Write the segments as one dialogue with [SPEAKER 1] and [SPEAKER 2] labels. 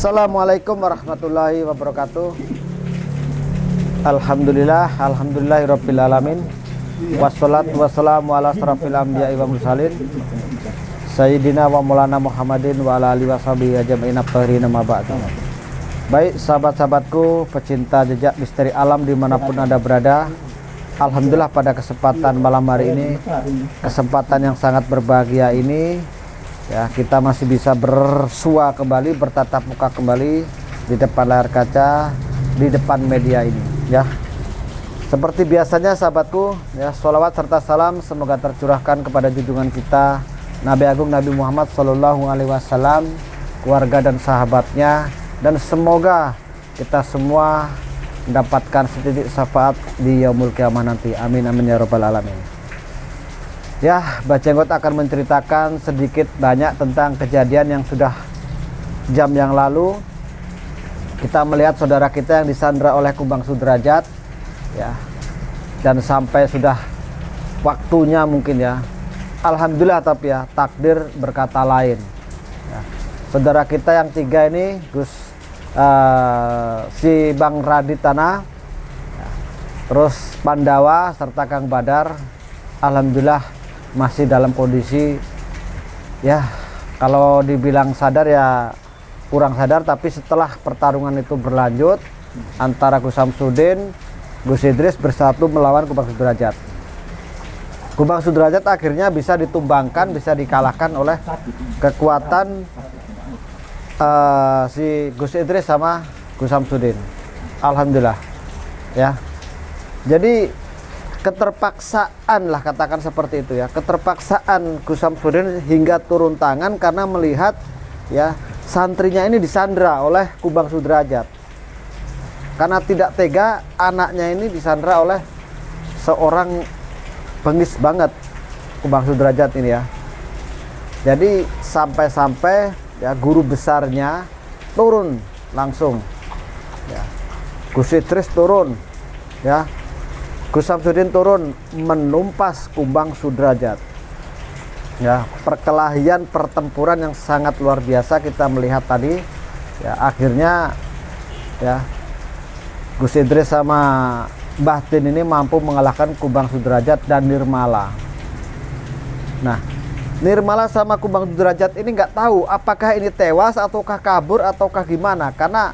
[SPEAKER 1] Assalamualaikum warahmatullahi wabarakatuh. Alhamdulillahirabbil alamin. Wassalatu wassalamu ala asrofil anbiya'i wa mursalin Sayyidina wa maulana Muhammadin wa ala alihi washabihi ajma'in at-tahirin ma ba'du. Baik sahabat-sahabatku pecinta jejak misteri alam dimanapun Anda berada, alhamdulillah pada kesempatan malam hari ini, kesempatan yang sangat berbahagia ini ya, kita masih bisa bersua kembali, bertatap muka kembali di depan layar kaca, di depan media ini ya. Seperti biasanya sahabatku ya, sholawat serta salam semoga tercurahkan kepada junjungan kita Nabi Agung Nabi Muhammad Sallallahu Alaihi Wasallam, keluarga dan sahabatnya, dan semoga kita semua mendapatkan setitik syafaat di yaumul kiamah nanti. Amin amin ya rabbal alamin. Ya, Bajenggot akan menceritakan sedikit banyak tentang kejadian yang sudah jam yang lalu. Kita melihat saudara kita yang disandra oleh Kumbang Sudrajat ya, dan sampai sudah waktunya mungkin ya. Alhamdulillah, tapi ya takdir berkata lain ya. Saudara kita yang tiga ini si Bang Raditana ya, terus Pandawa serta Kang Badar, alhamdulillah masih dalam kondisi ya, kalau dibilang sadar ya kurang sadar, tapi setelah pertarungan itu berlanjut antara Gus Samsudin, Gus Idris bersatu melawan Kumbang Sudrajat. Kumbang Sudrajat akhirnya bisa ditumbangkan, bisa dikalahkan oleh kekuatan si Gus Idris sama Gus Samsudin. Alhamdulillah ya. Jadi keterpaksaan lah, katakan seperti itu ya, keterpaksaan Gus Samsudin hingga turun tangan karena melihat ya santrinya ini disandra oleh Kumbang Sudrajat. Karena tidak tega anaknya ini disandra oleh seorang bengis banget, Kumbang Sudrajat ini ya. Jadi sampai-sampai ya guru besarnya turun langsung ya. Gus Idris turun ya, Gus Samsudin turun menumpas Kumbang Sudrajat ya. Perkelahian, pertempuran yang sangat luar biasa kita melihat tadi ya. Akhirnya ya Gus Idris sama Mbah Tin ini mampu mengalahkan Kumbang Sudrajat dan Nirmala. Nah, Nirmala sama Kumbang Sudrajat ini nggak tahu apakah ini tewas ataukah kabur ataukah gimana, karena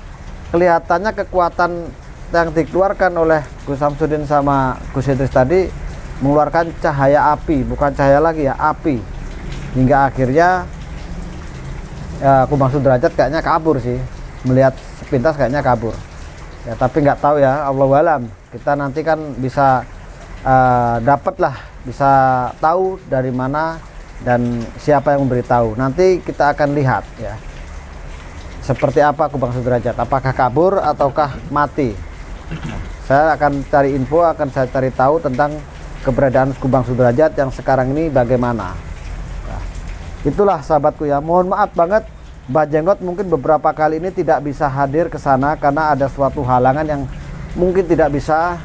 [SPEAKER 1] kelihatannya kekuatan yang dikeluarkan oleh Gus Samsudin sama Gus Idris tadi mengeluarkan cahaya api, bukan cahaya lagi ya, api, hingga akhirnya ya, Kumbang Sudrajat kayaknya kabur sih, melihat sepintas kayaknya kabur ya, tapi nggak tahu ya, Allahu alam. Kita nanti kan bisa bisa tahu dari mana dan siapa yang memberitahu. Nanti kita akan lihat ya, seperti apa Kumbang Sudrajat, apakah kabur ataukah mati. Saya akan cari info, akan saya cari tahu tentang keberadaan Kumbang Sudrajat yang sekarang ini bagaimana. Nah, itulah sahabatku ya, mohon maaf banget Bajenggot mungkin beberapa kali ini tidak bisa hadir ke sana karena ada suatu halangan yang mungkin tidak bisa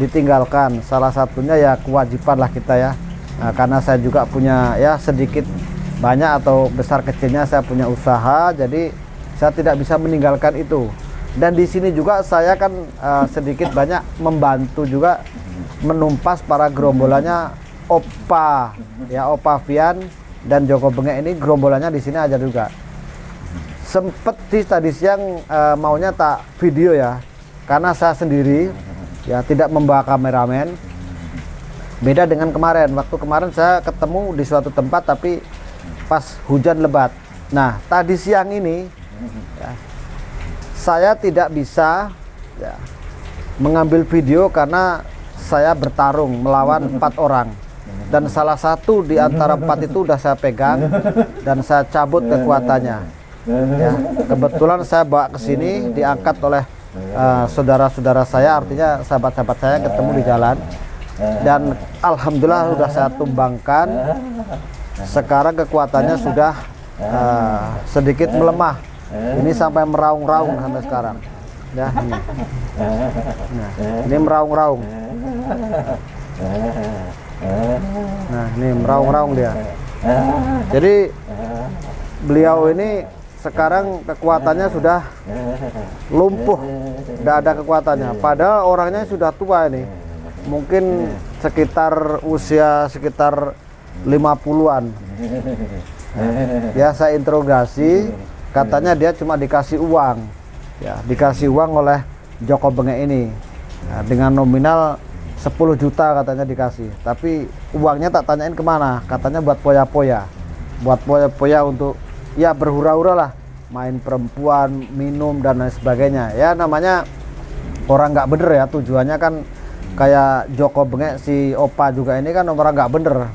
[SPEAKER 1] ditinggalkan. Salah satunya ya kewajiban lah kita ya. Nah, karena saya juga punya ya sedikit banyak atau besar kecilnya saya punya usaha, jadi saya tidak bisa meninggalkan itu. Dan di sini juga saya kan sedikit banyak membantu juga menumpas para gerombolannya Opa ya, Opa Vian dan Joko Bengek ini gerombolannya di sini aja juga. Sempet sih tadi siang maunya tak video ya, karena saya sendiri ya tidak membawa kameramen. Beda dengan kemarin, waktu kemarin saya ketemu di suatu tempat tapi pas hujan lebat. Nah tadi siang ini ya, saya tidak bisa ya, mengambil video karena saya bertarung melawan 4 orang, dan salah satu di antara 4 itu udah saya pegang dan saya cabut kekuatannya ya. Kebetulan saya bawa ke sini, diangkat oleh saudara-saudara saya, artinya sahabat-sahabat saya, ketemu di jalan, dan alhamdulillah sudah saya tumbangkan. Sekarang kekuatannya sudah sedikit melemah. Ini sampai meraung-raung sampai sekarang ya, ini. Nah, ini meraung-raung. Nah, ini meraung-raung dia. Jadi beliau ini sekarang kekuatannya sudah lumpuh, tidak ada kekuatannya. Padahal orangnya sudah tua ini, mungkin sekitar usia sekitar 50-an. Ya, saya interogasi, katanya dia cuma dikasih uang, ya dikasih uang oleh Joko Bengek ini, ya, dengan nominal 10 juta katanya dikasih, tapi uangnya tak tanyain kemana, katanya buat poya-poya, untuk ya berhura-hura lah, main perempuan, minum dan lain sebagainya. Ya namanya orang nggak bener ya, tujuannya kan kayak Joko Bengek, si Opa juga ini kan orang nggak bener,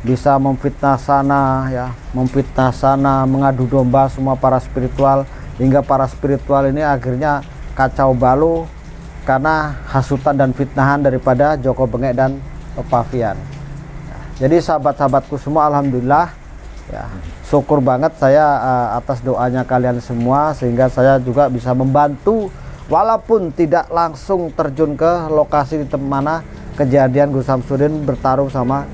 [SPEAKER 1] bisa memfitnah sana ya, memfitnah sana, mengadu domba semua para spiritual, hingga para spiritual ini akhirnya kacau balau karena hasutan dan fitnahan daripada Joko Bengek dan Opa Vian. Jadi sahabat-sahabatku semua, alhamdulillah ya, syukur banget saya atas doanya kalian semua, sehingga saya juga bisa membantu walaupun tidak langsung terjun ke lokasi di mana kejadian Gus Samsudin bertarung sama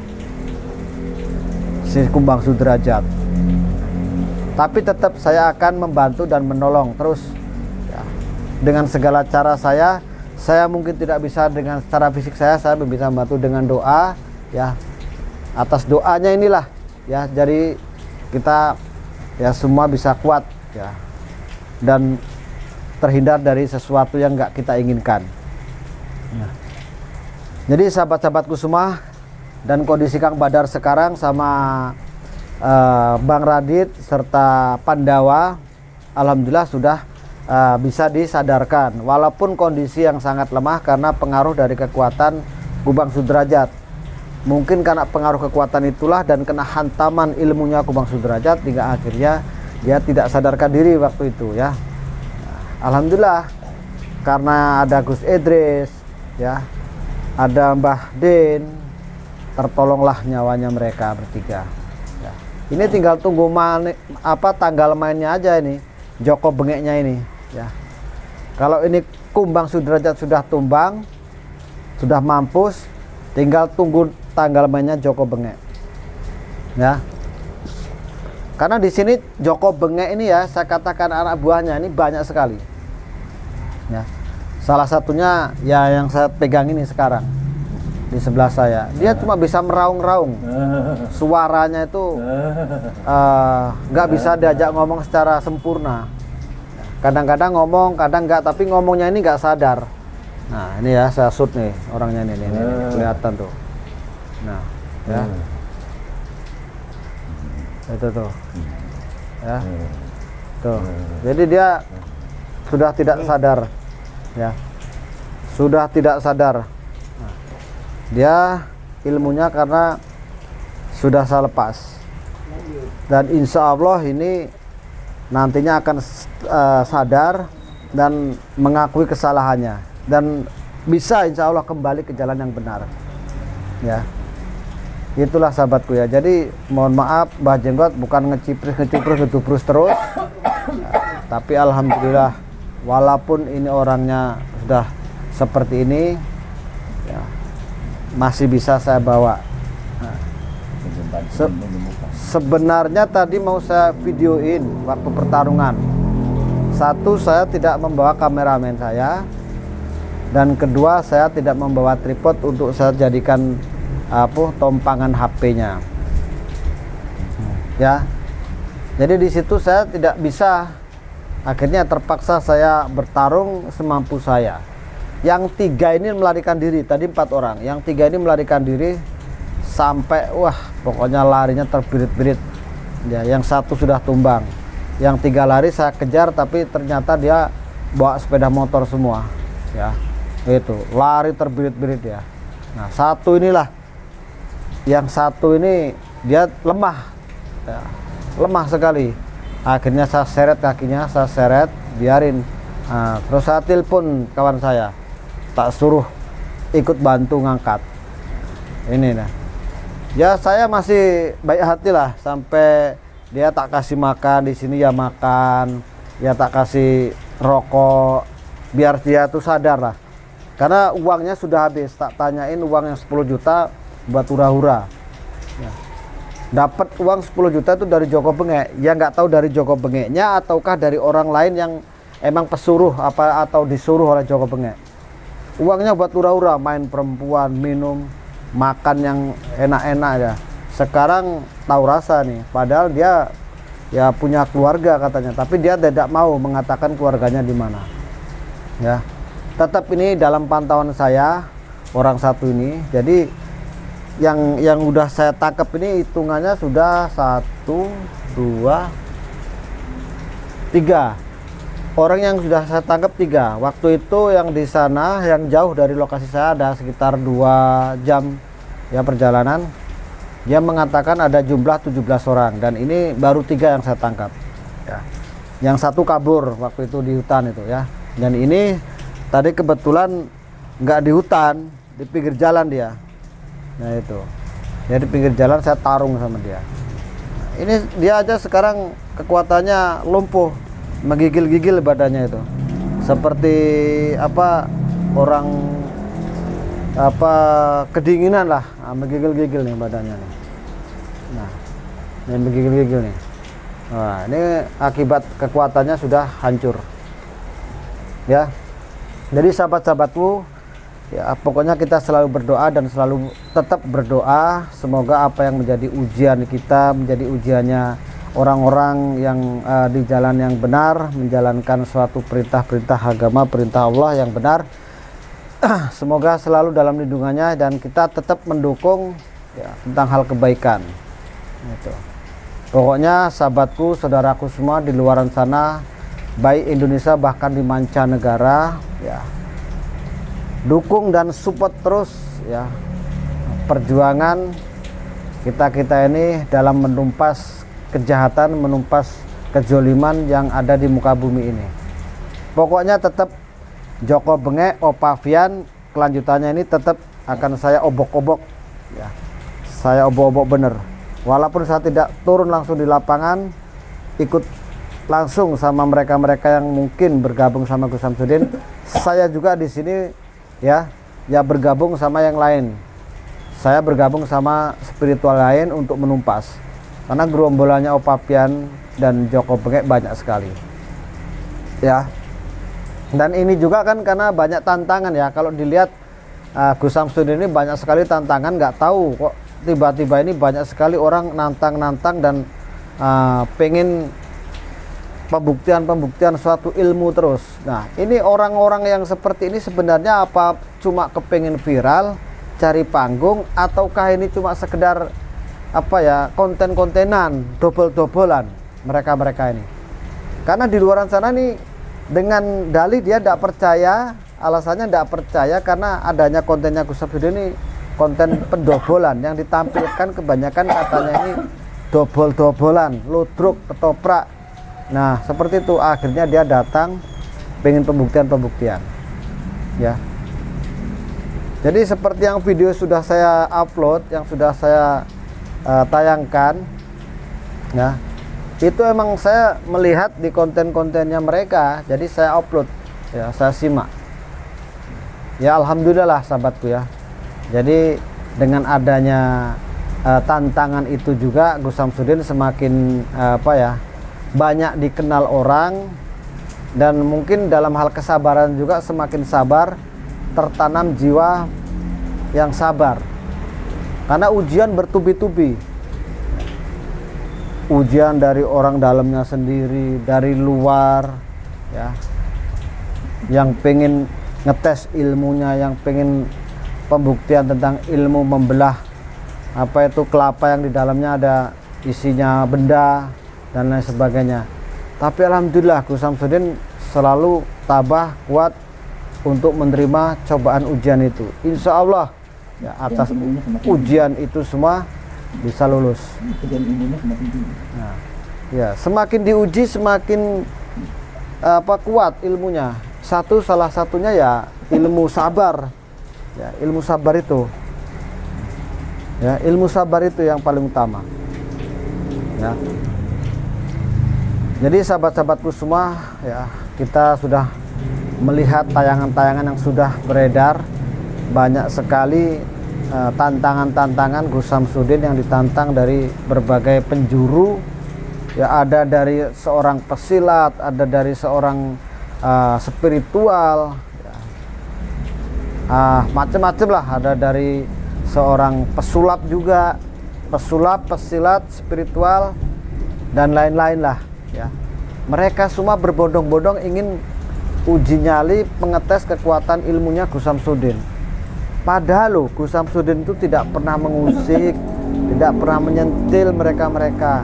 [SPEAKER 1] si Kumbang Sudrajat, tapi tetap saya akan membantu dan menolong terus ya. Dengan segala cara saya mungkin tidak bisa dengan secara fisik, saya bisa membantu dengan doa ya. Atas doanya inilah ya, jadi kita ya semua bisa kuat ya, dan terhindar dari sesuatu yang nggak kita inginkan. Nah, jadi sahabat-sahabatku semua, dan kondisi Kang Badar sekarang sama Bang Radit serta Pandawa alhamdulillah sudah bisa disadarkan, walaupun kondisi yang sangat lemah karena pengaruh dari kekuatan Kumbang Sudrajat. Mungkin karena pengaruh kekuatan itulah dan kena hantaman ilmunya Kumbang Sudrajat, hingga akhirnya dia tidak sadarkan diri waktu itu ya. Alhamdulillah karena ada Gus Idris ya, ada Mbah Din, tertolonglah nyawanya mereka bertiga ya. Ini tinggal tunggu tanggal mainnya aja ini, Joko Bengeknya ini ya. Kalau ini Kumbang Sudrajat sudah tumbang, sudah mampus, tinggal tunggu tanggal mainnya Joko Bengek ya. Karena di sini Joko Bengek ini ya, saya katakan anak buahnya ini banyak sekali ya. Salah satunya ya yang saya pegang ini sekarang di sebelah saya, dia cuma bisa meraung-raung, suaranya itu nggak bisa diajak ngomong secara sempurna. Kadang-kadang ngomong, kadang nggak, tapi ngomongnya ini nggak sadar. Nah ini ya, saya shoot nih orangnya ini kelihatan tuh. Nah ya, itu tuh ya, tuh. Jadi dia sudah tidak sadar ya, sudah tidak sadar. Nah, dia ilmunya karena sudah saya lepas, dan insya Allah ini nantinya akan sadar dan mengakui kesalahannya, dan bisa insya Allah kembali ke jalan yang benar ya. Itulah sahabatku ya. Jadi mohon maaf Mbah Jenggot bukan ngeciprus terus tapi alhamdulillah walaupun ini orangnya sudah seperti ini ya, masih bisa saya bawa. Nah, sebenarnya tadi mau saya videoin waktu pertarungan. Satu, saya tidak membawa kameramen saya, dan kedua saya tidak membawa tripod untuk saya jadikan tompangan HP-nya ya. Jadi di situ saya tidak bisa, akhirnya terpaksa saya bertarung semampu saya. Yang tiga ini melarikan diri, tadi 4 orang, yang tiga ini melarikan diri sampai wah pokoknya larinya terbirit-birit ya. Yang satu sudah tumbang, yang tiga lari saya kejar, tapi ternyata dia bawa sepeda motor semua ya, itu lari terbirit-birit ya. Nah yang satu ini dia lemah ya, lemah sekali. Akhirnya saya seret kakinya, saya seret, biarin. Nah, terus saya telepon kawan saya, tak suruh ikut bantu ngangkat ini. Nah ya saya masih baik hati lah, sampai dia tak kasih makan di sini ya makan, ya tak kasih rokok, biar dia tuh sadar lah, karena uangnya sudah habis. Tak tanyain uang yang 10 juta buat hura-hura ya. dapat uang 10 juta itu dari Joko Bengek. Ya nggak tahu dari Joko Bengeknya ataukah dari orang lain yang emang pesuruh apa atau disuruh oleh Joko Bengek. Uangnya buat ura-ura, main perempuan, minum, makan yang enak-enak ya. Sekarang tahu rasa nih, padahal dia ya punya keluarga katanya, tapi dia tidak mau mengatakan keluarganya di mana. Ya, tetap ini dalam pantauan saya orang satu ini. Jadi yang udah saya tangkap ini hitungannya sudah 1, 2, 3 orang yang sudah saya tangkap. 3 waktu itu yang di sana yang jauh dari lokasi saya ada sekitar 2 jam ya perjalanan. Dia mengatakan ada jumlah 17 orang dan ini baru 3 yang saya tangkap ya. Yang satu kabur waktu itu di hutan itu ya, dan ini tadi kebetulan nggak di hutan, di pinggir jalan dia. Nah itu ya, di pinggir jalan saya tarung sama dia. Nah, ini dia aja sekarang kekuatannya lumpuh, menggigil-gigil badannya itu seperti apa orang apa kedinginan lah, menggigil-gigil nih badannya nih. Nah ini menggigil-gigil nih. Nah ini akibat kekuatannya sudah hancur ya. Jadi sahabat-sahabatku ya, pokoknya kita selalu berdoa dan selalu tetap berdoa semoga apa yang menjadi ujian kita menjadi ujiannya orang-orang yang di jalan yang benar, menjalankan suatu perintah-perintah agama, perintah Allah yang benar. Semoga selalu dalam lindungannya dan kita tetap mendukung ya, tentang hal kebaikan gitu. Pokoknya sahabatku, saudaraku semua di luaran sana, baik Indonesia bahkan di mancanegara ya, dukung dan support terus ya perjuangan kita ini dalam menumpas kejahatan, menumpas kejoliman yang ada di muka bumi ini. Pokoknya tetap Joko Bengek, Opavian, kelanjutannya ini tetap akan saya obok-obok ya. Saya obok-obok bener. Walaupun saya tidak turun langsung di lapangan, ikut langsung sama mereka-mereka yang mungkin bergabung sama Gus Samsudin, saya juga di sini ya bergabung sama yang lain. Saya bergabung sama spiritual lain untuk menumpas. Karena gerombolannya Opavian dan Joko Bengek banyak sekali. Ya. Dan ini juga kan karena banyak tantangan ya. Kalau dilihat Gus Samsudin ini banyak sekali tantangan, nggak tahu kok tiba-tiba ini banyak sekali orang nantang-nantang dan pengen pembuktian suatu ilmu terus. Nah ini orang-orang yang seperti ini sebenarnya apa cuma kepengen viral, cari panggung, ataukah ini cuma sekedar apa ya konten-kontenan, dobol-dobolan mereka-mereka ini. Karena di luar sana nih dengan dalih dia tidak percaya, alasannya tidak percaya karena adanya kontennya Gus Samsudin ini konten pendobolan yang ditampilkan kebanyakan katanya ini dobol-dobolan, ludruk, ketoprak. Nah seperti itu, akhirnya dia datang pengen pembuktian-pembuktian ya. Jadi seperti yang video sudah saya upload, yang sudah saya tayangkan ya, itu emang saya melihat di konten-kontennya mereka, jadi saya upload ya, saya simak ya. Alhamdulillah sahabatku ya. Jadi dengan adanya tantangan itu juga Gus Samsudin semakin apa ya, banyak dikenal orang, dan mungkin dalam hal kesabaran juga semakin sabar, tertanam jiwa yang sabar. Karena ujian bertubi-tubi, ujian dari orang dalamnya sendiri, dari luar ya, yang pengen ngetes ilmunya, yang pengen pembuktian tentang ilmu membelah apa itu kelapa yang di dalamnya ada isinya benda dan lain sebagainya. Tapi alhamdulillah Gus Samsudin selalu tabah, kuat untuk menerima cobaan ujian itu. Insya Allah ya, atas ujian itu semua bisa lulus. Nah, ya semakin diuji semakin kuat ilmunya. Salah satunya ya ilmu sabar. Ya, ilmu sabar itu. Ya, ilmu sabar itu yang paling utama. Ya. Jadi sahabat-sahabatku semua ya, kita sudah melihat tayangan-tayangan yang sudah beredar banyak sekali tantangan-tantangan Gus Samsudin yang ditantang dari berbagai penjuru, ya, ada dari seorang pesilat, ada dari seorang spiritual, ya, macam-macam lah, ada dari seorang pesulap juga, pesulap, pesilat, spiritual, dan lain-lain lah, ya. Mereka semua berbondong-bondong ingin uji nyali, mengetes kekuatan ilmunya Gus Samsudin. Padahal loh, Gus Samsudin itu tidak pernah mengusik, tidak pernah menyentil mereka-mereka.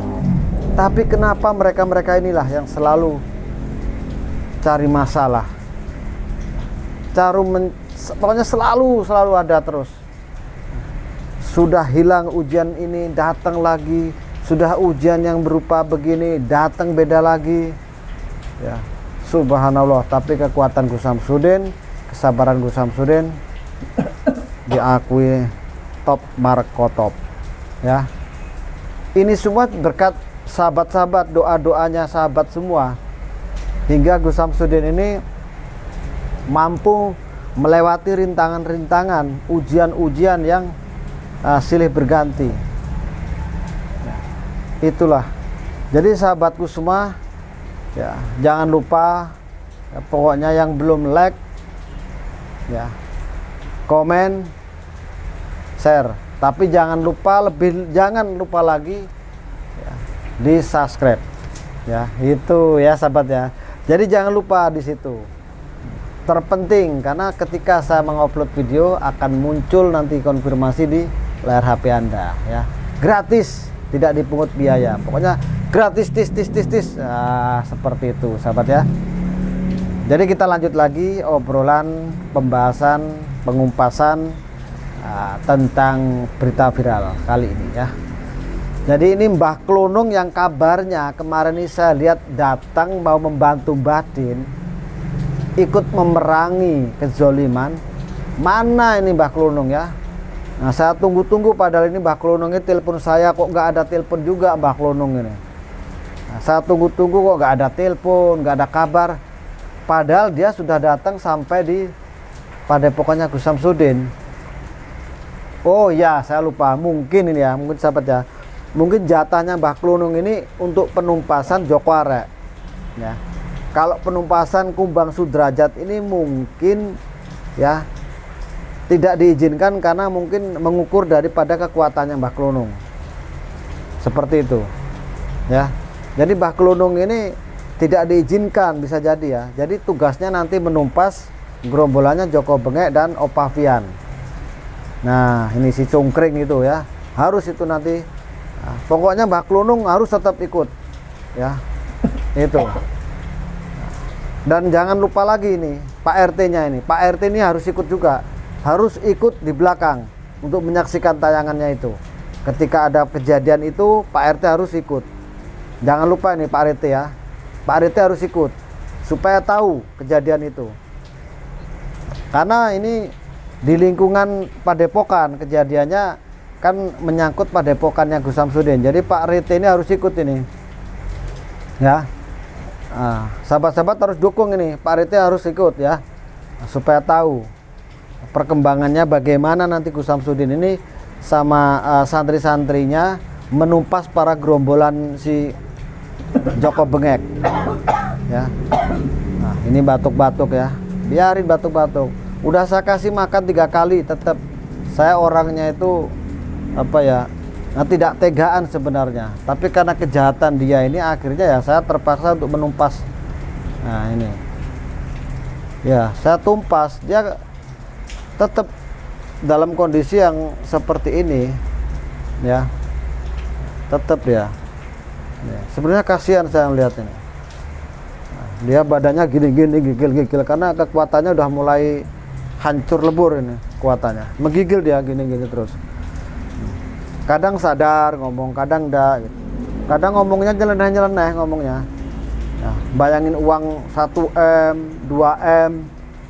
[SPEAKER 1] Tapi kenapa mereka-mereka inilah yang selalu cari masalah, pokoknya selalu ada terus. Sudah hilang ujian ini, datang lagi. Sudah ujian yang berupa begini, datang beda lagi, ya. Subhanallah. Tapi kekuatan Gus Samsudin, kesabaran Gus Samsudin diakui top markotop, ya. Ini semua berkat sahabat-sahabat, doa-doanya sahabat semua, hingga Gus Samsudin ini mampu melewati rintangan-rintangan, ujian-ujian yang silih berganti. Itulah. Jadi sahabatku semua, ya, jangan lupa, ya, pokoknya yang belum like, ya, komen, share. Tapi jangan lupa lagi, ya, di subscribe, ya. Itu ya sahabat, ya. Jadi jangan lupa di situ. Terpenting, karena ketika saya mengupload video akan muncul nanti konfirmasi di layar HP Anda, ya. Gratis, tidak dipungut biaya. Pokoknya gratis, tis. Seperti itu sahabat, ya. Jadi kita lanjut lagi obrolan, pembahasan, pengupasan tentang berita viral kali ini, ya. Jadi ini Mbah Klunung yang kabarnya kemarin ini saya lihat datang mau membantu Mbah Din, ikut memerangi kezoliman. Mana ini Mbah Klunung, ya? Nah, saya tunggu-tunggu, padahal ini Mbah Klunung ini telepon saya kok nggak ada telepon juga Mbah Klunung ini. Nah, saya tunggu-tunggu kok nggak ada telepon, nggak ada kabar. Padahal dia sudah datang sampai di padepokannya Gus Samsudin. Oh ya, saya lupa. Mungkin ini, ya, mungkin sahabat, ya. Mungkin jatahnya Mbah Klunung ini untuk penumpasan Joko Arek, ya. Kalau penumpasan Kumbang Sudrajat ini mungkin, ya, tidak diizinkan karena mungkin mengukur daripada kekuatannya Mbah Klunung. Seperti itu, ya. Jadi Mbah Klunung ini tidak diizinkan, bisa jadi, ya. Jadi tugasnya nanti menumpas gerombolannya Joko Bengek dan Opavian. Nah, ini si Cungkring itu, ya. Harus itu nanti. Nah, pokoknya Mbah Klunung harus tetap ikut, ya. Itu. Dan jangan lupa lagi ini, Pak RT-nya ini. Pak RT ini harus ikut juga. Harus ikut di belakang untuk menyaksikan tayangannya itu. Ketika ada kejadian itu, Pak RT harus ikut. Jangan lupa ini Pak RT, ya. Pak RT harus ikut supaya tahu kejadian itu. Karena ini di lingkungan padepokan kejadiannya kan menyangkut padepokannya Gus Samsudin. Jadi Pak RT ini harus ikut ini, ya. Nah, sahabat-sahabat harus dukung ini, Pak RT harus ikut, ya, supaya tahu perkembangannya bagaimana nanti Gus Samsudin ini sama santri-santrinya menumpas para gerombolan si Joko Bengek, ya. Nah, ini batuk-batuk, ya. Biarin batuk-batuk. Udah saya kasih makan 3 kali, tetap saya orangnya itu apa, ya, tidak tegaan sebenarnya. Tapi karena kejahatan dia ini akhirnya, ya, saya terpaksa untuk menumpas. Nah, ini, ya, saya tumpas. Dia tetap dalam kondisi yang seperti ini, ya, tetap, ya. Sebenarnya kasihan saya melihat ini. Nah, dia badannya gini-gini, gigil-gigil karena kekuatannya udah mulai hancur lebur ini, kekuatannya menggigil dia gini-gini terus. Kadang sadar ngomong, kadang enggak, gitu. Kadang ngomongnya nyeleneh-nyeleneh ngomongnya. Nah, bayangin uang 1M, 2M.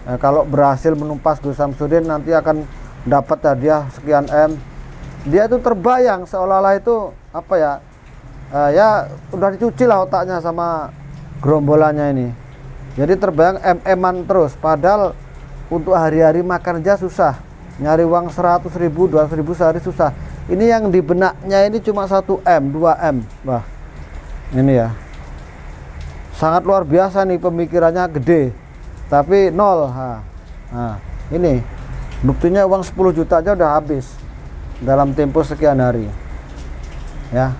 [SPEAKER 1] Nah, kalau berhasil menumpas Gus Samsudin nanti akan dapat hadiah sekian M. Dia itu terbayang seolah-olah itu apa, ya, ya udah dicuci lah otaknya sama gerombolannya ini. Jadi terbayang MM-an terus. Padahal untuk hari-hari makan aja susah. nyari uang 100.000 200.000 sehari susah. Ini yang di benaknya ini cuma 1M 2M. Wah, ini ya sangat luar biasa nih, pemikirannya gede tapi nol. Nah, ini buktinya uang 10 juta aja udah habis dalam tempo sekian hari ya.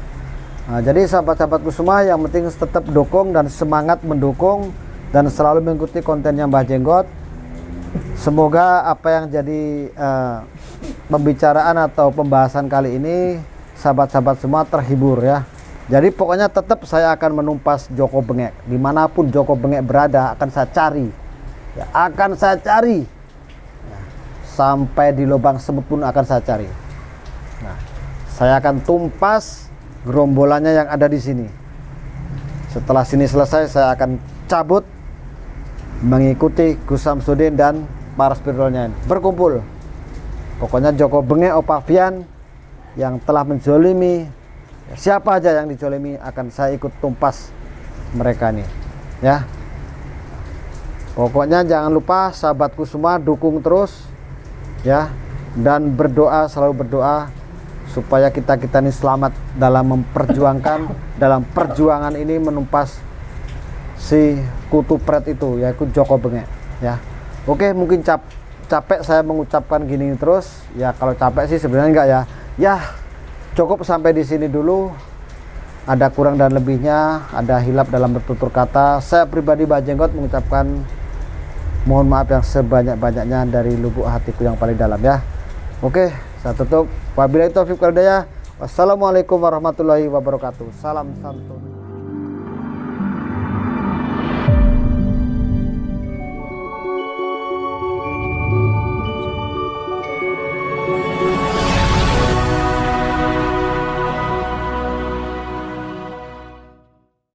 [SPEAKER 1] Nah, jadi sahabat-sahabatku semua, yang penting tetap dukung dan semangat mendukung dan selalu mengikuti kontennya Mbah Jenggot. Semoga apa yang jadi pembicaraan atau pembahasan kali ini sahabat-sahabat semua terhibur ya. Jadi pokoknya tetap saya akan menumpas Joko Bengek, dimanapun Joko Bengek berada akan saya cari ya, akan saya cari ya, sampai di lubang semut pun akan saya cari. Nah, saya akan tumpas gerombolannya yang ada di sini. Setelah sini selesai, saya akan cabut mengikuti Gus Samsudin dan para spiritualnya berkumpul. Pokoknya Joko Bengek Opavian yang telah menzolimi, siapa aja yang dizolimi akan saya ikut tumpas mereka nih ya. Pokoknya jangan lupa sahabatku semua dukung terus ya, dan berdoa, selalu berdoa supaya kita ini selamat dalam memperjuangkan dalam perjuangan ini menumpas si kutu pret itu, yaitu Joko Bengek ya. Oke, mungkin capek saya mengucapkan gini terus ya. Kalau capek sih sebenarnya enggak ya. Ya cukup sampai di sini dulu. Ada kurang dan lebihnya, ada hilap dalam bertutur kata. Saya pribadi Mbah Jenggot mengucapkan mohon maaf yang sebanyak-banyaknya dari lubuk hatiku yang paling dalam ya. Oke, saya tutup. Wabillahi taufiq wal hidayah. Wassalamualaikum warahmatullahi wabarakatuh. Salam santun.